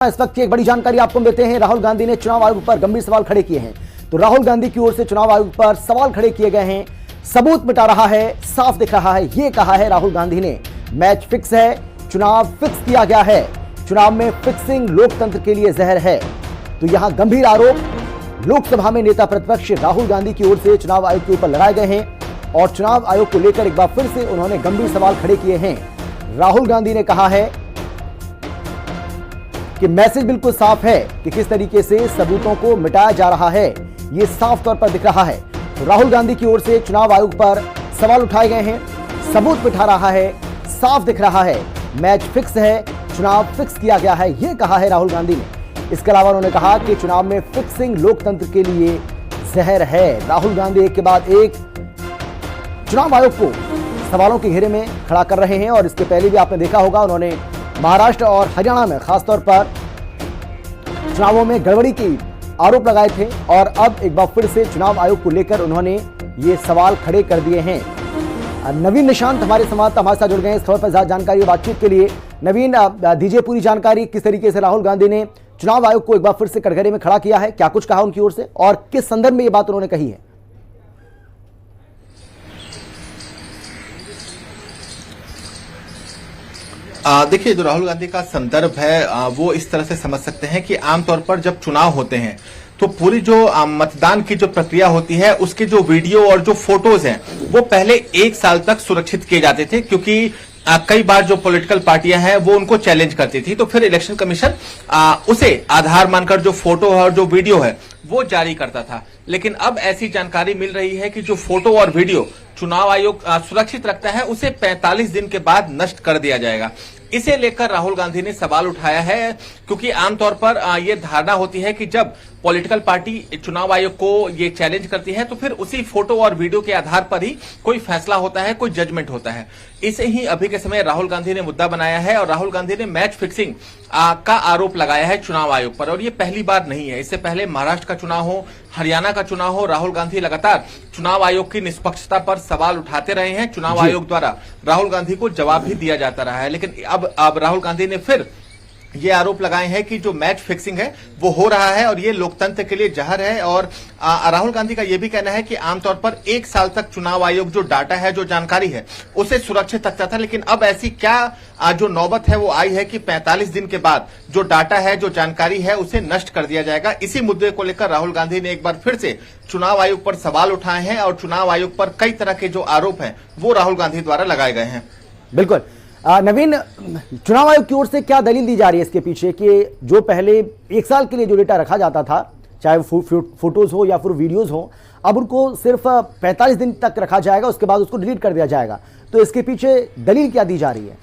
इस वक्त की एक बड़ी जानकारी आपको देते हैं। राहुल गांधी ने चुनाव आयोग पर गंभीर सवाल खड़े किए हैं। तो राहुल गांधी की ओर से चुनाव आयोग पर सवाल खड़े किए गए हैं। सबूत मिटा रहा है, साफ दिख रहा है, यह कहा है राहुल गांधी ने। मैच फिक्स है, चुनाव फिक्स किया गया है। चुनाव में फिक्सिंग लोकतंत्र के लिए जहर है। तो यहां गंभीर आरोप लोकसभा में नेता प्रतिपक्ष राहुल गांधी की ओर से चुनाव आयोग के ऊपर लगाए गए हैं और चुनाव आयोग को लेकर एक बार फिर से उन्होंने गंभीर सवाल खड़े किए हैं। राहुल गांधी ने कहा है कि मैसेज बिल्कुल साफ है कि किस तरीके से सबूतों को मिटाया जा रहा है, यह साफ तौर पर दिख रहा है। तो राहुल गांधी की ओर से चुनाव आयोग पर सवाल उठाए गए हैं, सबूत मिटा रहा है, साफ दिख रहा है, मैच फिक्स है, चुनाव फिक्स किया गया है, यह कहा है राहुल गांधी ने। इसके अलावा उन्होंने कहा कि चुनाव में फिक्सिंग लोकतंत्र के लिए जहर है। राहुल गांधी एक के बाद एक चुनाव आयोग को सवालों के घेरे में खड़ा कर रहे हैं और इसके पहले भी आपने देखा होगा उन्होंने महाराष्ट्र और हरियाणा में खासतौर पर चुनावों में गड़बड़ी की आरोप लगाए थे और अब एक बार फिर से चुनाव आयोग को लेकर उन्होंने ये सवाल खड़े कर दिए हैं। नवीन निशांत हमारे संवाददाता हमारे साथ जुड़ गए हैं इस खबर पर जानकारी और बातचीत के लिए। नवीन, दीजिए पूरी जानकारी, किस तरीके से राहुल गांधी ने चुनाव आयोग को एक बार फिर से कटघरे में खड़ा किया है, क्या कुछ कहा उनकी ओर से और किस संदर्भ में ये बात उन्होंने कही है? देखिए, जो राहुल गांधी का संदर्भ है वो इस तरह से समझ सकते हैं कि आमतौर पर जब चुनाव होते हैं तो पूरी जो मतदान की जो प्रक्रिया होती है उसके जो वीडियो और जो फोटोज हैं वो पहले 1 साल तक सुरक्षित किए जाते थे, क्योंकि कई बार जो पॉलिटिकल पार्टियां हैं वो उनको चैलेंज करती थी। तो फिर इलेक्शन कमीशन उसे आधार मानकर जो फोटो और जो वीडियो है वो जारी करता था। लेकिन अब ऐसी जानकारी मिल रही है कि जो फोटो और वीडियो चुनाव आयोग सुरक्षित रखता है उसे 45 दिन के बाद नष्ट कर दिया जाएगा। इसे लेकर राहुल गांधी ने सवाल उठाया है, क्योंकि आमतौर पर यह धारणा होती है कि जब पॉलिटिकल पार्टी चुनाव आयोग को ये चैलेंज करती है तो फिर उसी फोटो और वीडियो के आधार पर ही कोई फैसला होता है, कोई जजमेंट होता है। इसे ही अभी के समय राहुल गांधी ने मुद्दा बनाया है और राहुल गांधी ने मैच फिक्सिंग का आरोप लगाया है चुनाव आयोग पर। और ये पहली बार नहीं है, इससे पहले महाराष्ट्र का चुनाव हो, हरियाणा का चुनाव हो, राहुल गांधी लगातार चुनाव आयोग की निष्पक्षता पर सवाल उठाते रहे हैं। चुनाव आयोग द्वारा राहुल गांधी को जवाब भी दिया जाता रहा है, लेकिन अब राहुल गांधी ने फिर ये आरोप लगाए हैं कि जो मैच फिक्सिंग है वो हो रहा है और ये लोकतंत्र के लिए जहर है। और राहुल गांधी का ये भी कहना है कि आमतौर पर 1 साल तक चुनाव आयोग जो डाटा है, जो जानकारी है, उसे सुरक्षित रखता था, लेकिन अब ऐसी क्या जो नौबत है वो आई है कि 45 दिन के बाद जो डाटा है, जो जानकारी है, उसे नष्ट कर दिया जाएगा। इसी मुद्दे को लेकर राहुल गांधी ने एक बार फिर से चुनाव आयोग पर सवाल उठाए हैं और चुनाव आयोग पर कई तरह के जो आरोप हैं वो राहुल गांधी द्वारा लगाए गए हैं। बिल्कुल नवीन, चुनाव आयोग की ओर से क्या दलील दी जा रही है इसके पीछे कि जो पहले 1 साल के लिए जो डेटा रखा जाता था, चाहे फोटोज हो या फिर वीडियोज हो, अब उनको सिर्फ 45 दिन तक रखा जाएगा, उसके बाद उसको डिलीट कर दिया जाएगा। तो इसके पीछे दलील क्या दी जा रही है?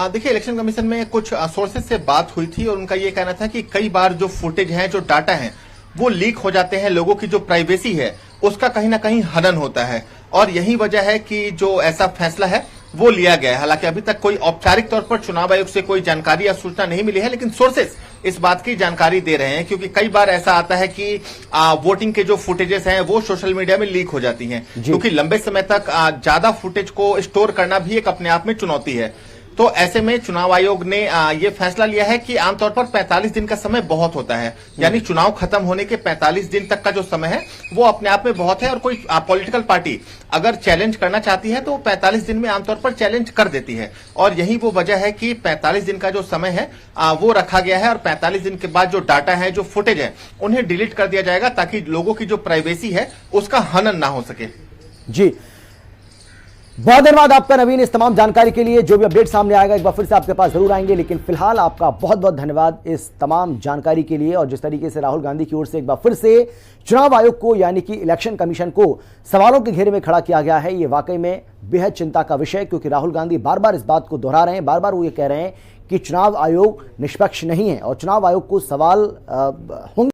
देखिए, इलेक्शन कमीशन में कुछ सोर्सेज से बात हुई थी और उनका यह कहना था कि कई बार जो फुटेज है, जो डाटा है, वो लीक हो जाते हैं। लोगों की जो प्राइवेसी है उसका कहीं ना कहीं हनन होता है और यही वजह है कि जो ऐसा फैसला है वो लिया गया है। हालांकि अभी तक कोई औपचारिक तौर पर चुनाव आयोग से कोई जानकारी या सूचना नहीं मिली है, लेकिन सोर्सेस इस बात की जानकारी दे रहे हैं, क्योंकि कई बार ऐसा आता है कि वोटिंग के जो फुटेजेस हैं वो सोशल मीडिया में लीक हो जाती हैं, क्योंकि लंबे समय तक ज्यादा फुटेज को स्टोर करना भी एक अपने आप में चुनौती है। तो ऐसे में चुनाव आयोग ने ये फैसला लिया है कि आमतौर पर 45 दिन का समय बहुत होता है, यानी चुनाव खत्म होने के 45 दिन तक का जो समय है वो अपने आप में बहुत है। और कोई पॉलिटिकल पार्टी अगर चैलेंज करना चाहती है तो 45 दिन में आमतौर पर चैलेंज कर देती है और यही वो वजह है कि 45 दिन का जो समय है वो रखा गया है और 45 दिन के बाद जो डाटा है, जो फुटेज है, उन्हें डिलीट कर दिया जाएगा ताकि लोगों की जो प्राइवेसी है उसका हनन ना हो सके। जी, बहुत धन्यवाद आपका नवीन इस तमाम जानकारी के लिए। जो भी अपडेट सामने आएगा एक बार फिर से आपके पास जरूर आएंगे, लेकिन फिलहाल आपका बहुत बहुत धन्यवाद इस तमाम जानकारी के लिए। और जिस तरीके से राहुल गांधी की ओर से एक बार फिर से चुनाव आयोग को यानी कि इलेक्शन कमीशन को सवालों के घेरे में खड़ा किया गया है, ये वाकई में बेहद चिंता का विषय, क्योंकि राहुल गांधी बार बार इस बात को दोहरा रहे हैं, बार बार वो ये कह रहे हैं कि चुनाव आयोग निष्पक्ष नहीं है और चुनाव आयोग को सवाल होंगे।